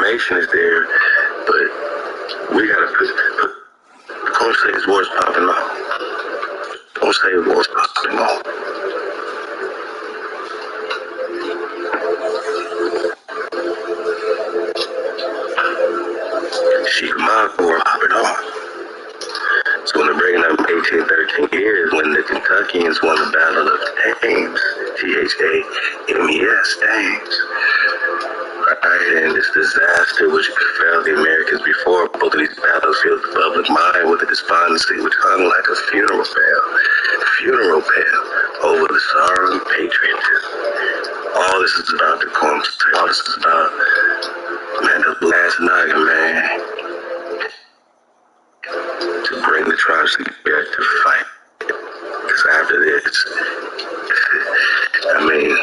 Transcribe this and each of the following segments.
information is there, but we gotta put don't say his war's popping off. Don't say his war's popping off. Chickamauga war popping off. So when they're breaking up 1813 years, when the Kentuckians won the Battle of Thames, Thames, Thames. Right, and this disaster which befell the Americans before both of these battles filled the public mind with a despondency which hung like a funeral pall over the sorrow and patriotism. All this is about the Tecumseh. All this is about, man, the last Naga, man, to bring the tribes together to fight. Because after this, I mean,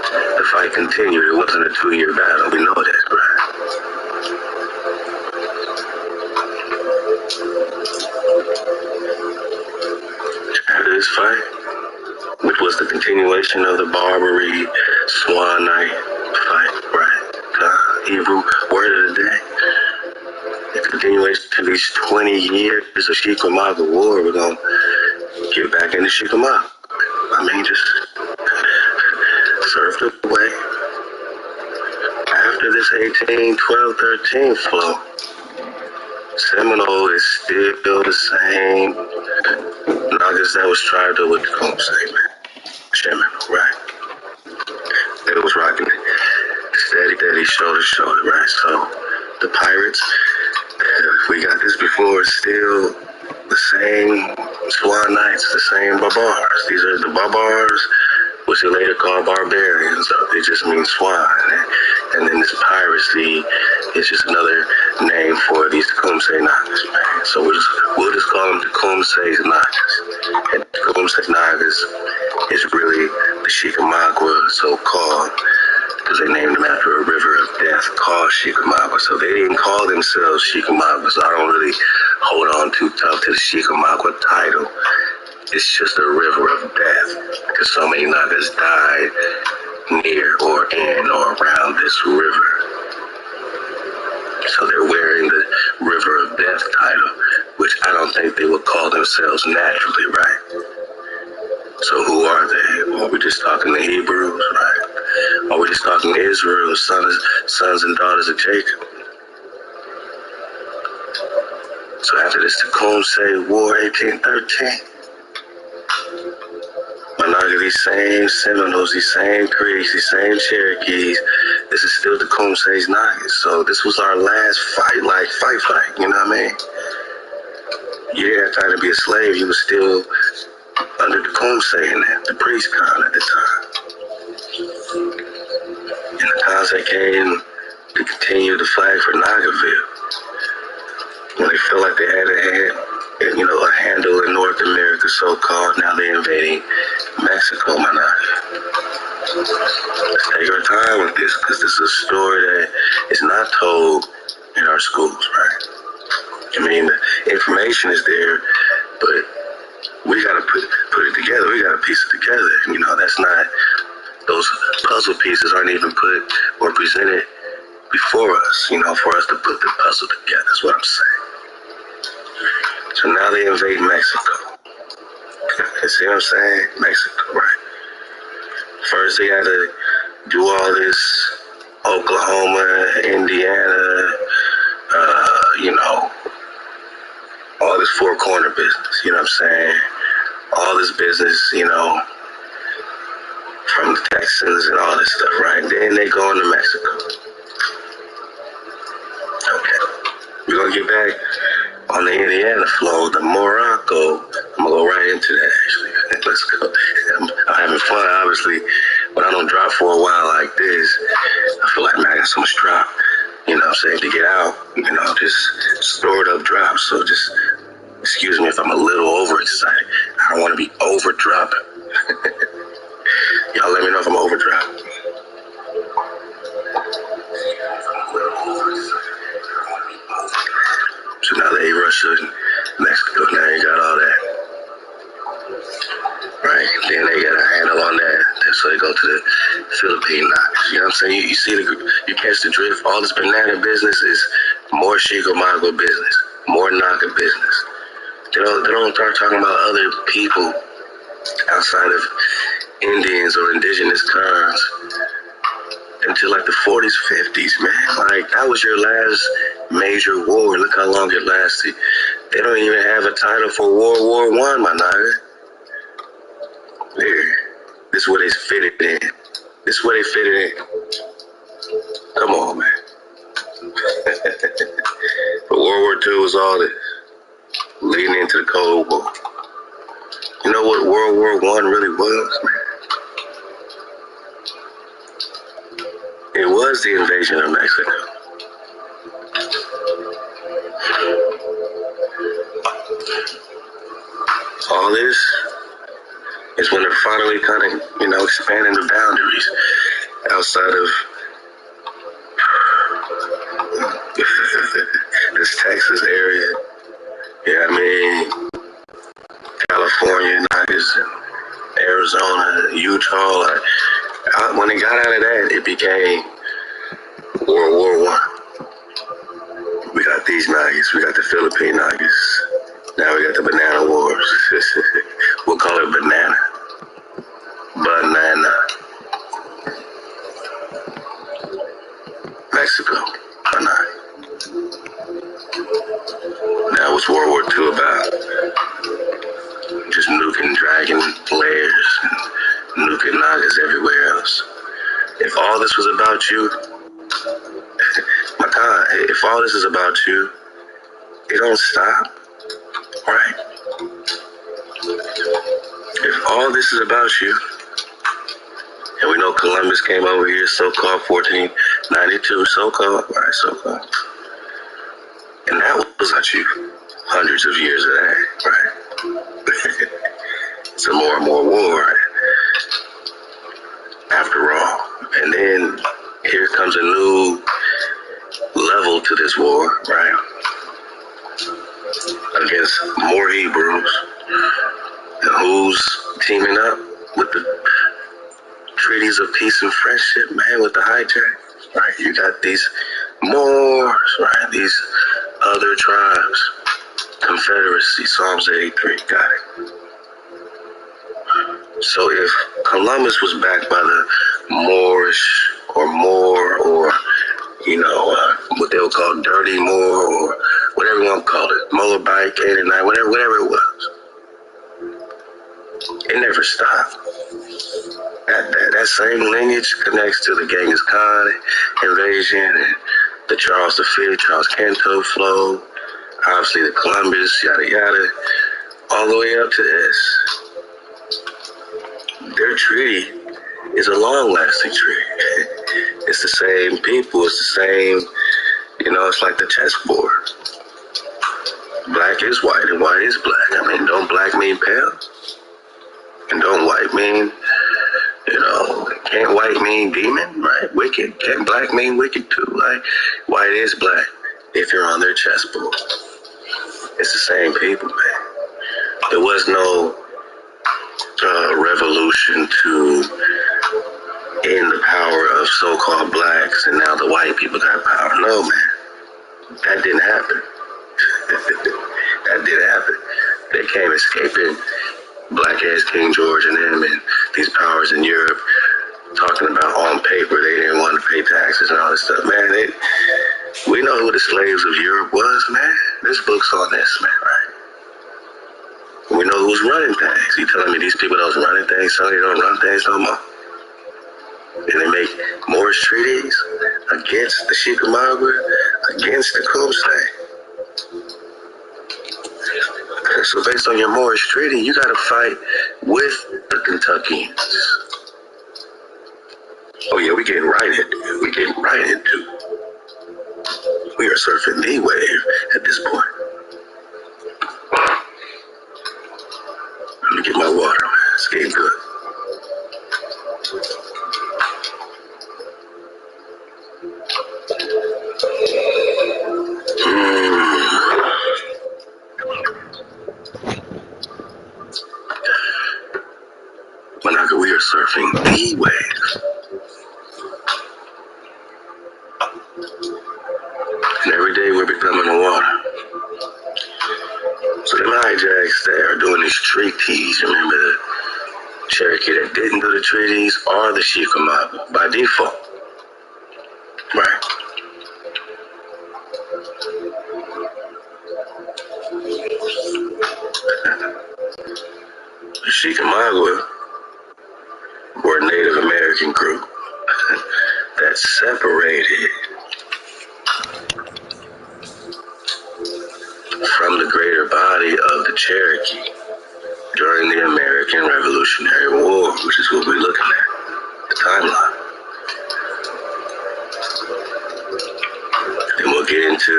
the fight continued. It wasn't a 2-year battle. We know that, right? After this fight, which was the continuation of the Barbary Swanite fight, right? Hebrew word of the day. The continuation of these 20 years of Chickamauga War, we're going to get back into Chickamauga. I mean, just surf the way. After this 1812-13 flow, Seminole is still the same Nagas that was tribed up with the Tecumseh, man. Seminole, right? They was rocking it steady, shoulder to shoulder, right? So the pirates, we got this before, still the same Swanites, the same Barbars. These are the Barbars, which they later called barbarians. They just mean swine. And then this piracy is just another name for these Tecumseh Nagas, man. So we'll just call them Tecumseh Nagas. And Tecumseh Nagas is really the Chickamauga, so-called, because they named them after a river of death called Chickamauga. So they didn't call themselves Chickamauga, so I don't really hold on too tough to the Chickamauga title. It's just a river of death, because so many Nagas died near or in or around this river. So they're wearing the river of death title, which I don't think they would call themselves naturally, right? So who are they? Are we just talking the Hebrews, right? Are we just talking Israel, sons and daughters of Jacob? So after this Tecumseh War, 1813, these same Seminoles, these same Creeks, these same Cherokees, this is still Tecumseh's Nagas. So this was our last fight, fight, you know what I mean? You didn't have time to be a slave, you was still under Tecumseh and the priest crown at the time. And the Tecumseh came to continue the fight for Nagaville. When they felt like they had a handle in North America, so-called, now they're invading Mexico, my Naga. Let's take our time with this, because this is a story that is not told in our schools, right? I mean, the information is there, but we gotta put it together. We gotta piece it together. You know, that's not, those puzzle pieces aren't even put or presented before us, you know, for us to put the puzzle together. That's what I'm saying. So now they invade Mexico. See what I'm saying? Mexico, right? First they had to do all this Oklahoma, Indiana, all this four corner business, you know what I'm saying? All this business, from the Texans and all this stuff, right? Then they go into Mexico. Okay. We're going to get back on the Indiana flow, the Morocco. I'm going to go right into that, actually. Let's go. I'm having fun, obviously. When I don't drop for a while like this, I feel like, man, I got so much drop, you know what I'm saying, to get out, just stored up drops. So just excuse me if I'm a little overexcited. I don't want to be over dropping. Y'all let me know if I'm over dropping. So now they Russia and Mexico, now you got all that. Right, then they got a handle on that. So they go to the Philippine knives. You know what I'm saying? You see you catch the drift. All this banana business is more Chickamauga business, more Naga business. They don't start talking about other people outside of Indians or indigenous currents until like the 40s, 50s, man. Like, that was your last major war. Look how long it lasted. They don't even have a title for World War One, my nigga. There. This is where they fitted in. This is where they fitted in. Come on, man. But World War II was all this, leading into the Cold War. You know what World War One really was, man? It was the invasion of Mexico. All this is when they're finally kind of, expanding the boundaries outside of this Texas area. Yeah, I mean, California, Nuggets, and Arizona, Utah. When it got out of that, it became World War One. We got these Nuggets, we got the Philippine Nuggets. Now we got the Banana Wars. We'll call it Banana. Banana. Mexico. Banana. Now what's World War II about? Just nuking dragon layers and nuking Nagas everywhere else. If all this was about you, my God, if all this is about you, it don't stop, right? If all this is about you, and we know Columbus came over here, so-called 1492, so-called, right, so-called. And that was about you. Hundreds of years of that, right? It's a more and more war, after all. And then here comes a new level to this war, right? Against more Hebrews. And who's teaming up with the treaties of peace and friendship, man, with the hijack, right? You got these Moors, right? These other tribes. Confederacy, Psalms 83, got it. So if Columbus was backed by the Moorish or Moor or, what they would call Dirty Moor or whatever you want to call it, Moabite, Canaanite, whatever it was, it never stopped. That same lineage connects to the Genghis Khan invasion and the Charles V, Charles Canto flow, obviously the Columbus, yada yada, all the way up to this. Their treaty is a long-lasting treaty. It's the same people, it's the same, it's like the chessboard. Black is white and white is black. I mean, don't black mean pale? And don't white mean, can't white mean demon, right? Wicked. Can't black mean wicked too? Like, white is black if you're on their chessboard. It's the same people, man. There was no revolution to end the power of so-called blacks and now the white people got power. No, man. That didn't happen. That didn't happen. They came escaping black-ass King George and them and these powers in Europe talking about on paper they didn't want to pay taxes and all this stuff. Man, we know who the slaves of Europe was, man. This book's on this, man, right? We know who's running things. You telling me these people that was running things, so they don't run things no more? And they make Moorish treaties against the Chickamauga, against the Kumse. So based on your Moorish treaty, you got to fight with the Kentuckians. Oh yeah, we getting right into it. We are surfing the wave at this point. Let me get my water, man. It's getting good. Manaka, we are surfing the wave. Cherokee that are doing these treaties. Remember the Cherokee that didn't do the treaties are the Chickamauga by default, right? The Chickamauga were a Native American group that separated from the greater body of the Cherokee during the American Revolutionary War, which is what we're looking at, the timeline. Then we'll get into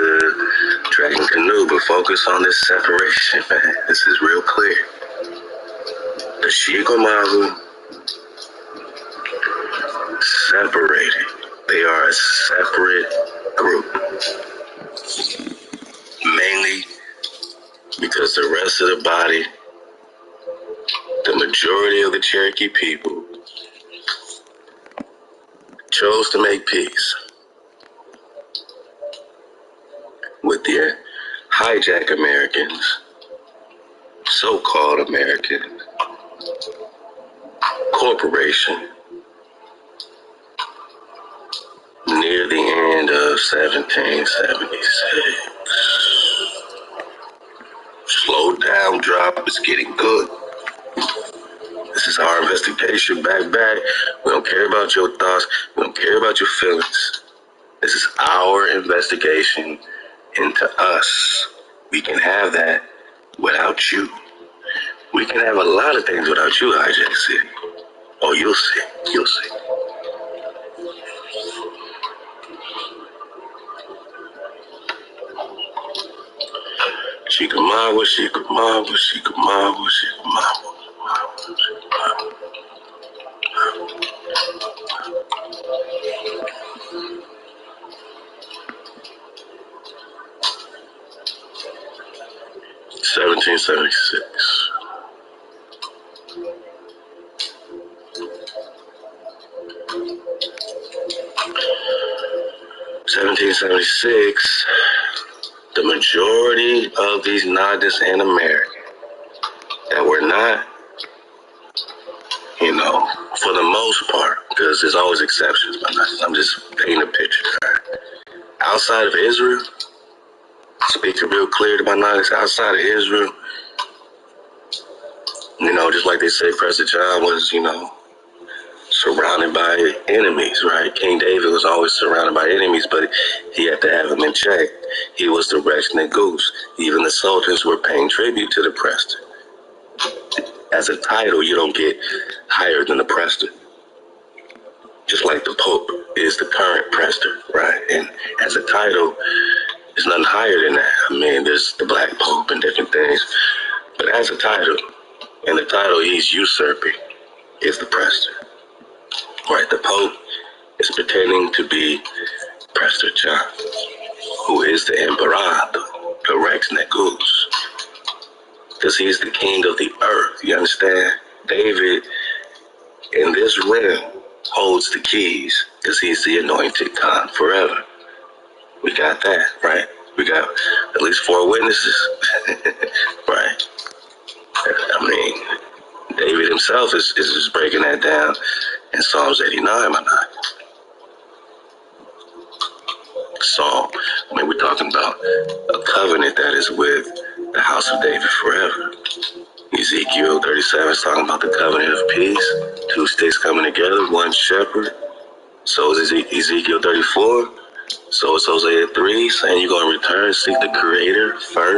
Dragon Canoe, but focus on this separation, man. This is real clear. The Chickamauga separated. They are a separate group. Mainly because the rest of the body, the majority of the Cherokee people, chose to make peace with the hijack Americans, so-called American corporation near the end of 1776. Slow down, drop, it's getting good. This is our investigation, back. We don't care about your thoughts. We don't care about your feelings. This is our investigation into us. We can have that without you. We can have a lot of things without you, Hijack City. Oh, you'll see. You'll see. Chickamauga, Chickamauga, Chickamauga, Chickamauga. 1776. The majority of these Nodis and Americans that were not, for the most part, because there's always exceptions, but I'm just painting a picture. Right? Outside of Israel, speaking real clear to my Nodis, outside of Israel, just like they say, President John was, surrounded by enemies, right? King David was always surrounded by enemies, but he had to have them in check. He was the Rex Negus. Even the sultans were paying tribute to the Preston. As a title, you don't get higher than the Preston. Just like the Pope is the current Preston, right? And as a title, there's nothing higher than that. I mean, there's the Black Pope and different things. But as a title, and the title he's usurping is the Preston. Right, the Pope is pretending to be Prester John, who is the Emperor, the Rex Negus, because he's the king of the earth, you understand? David, in this realm, holds the keys, because he's the anointed Khan forever. We got that, right? We got at least 4 witnesses, right? I mean, David himself is just breaking that down in Psalms 89, my night. Psalm, we're talking about a covenant that is with the house of David forever. Ezekiel 37 is talking about the covenant of peace, 2 sticks coming together, 1 shepherd. So is Ezekiel 34. So is Hosea 3, saying you're going to return, seek the Creator first.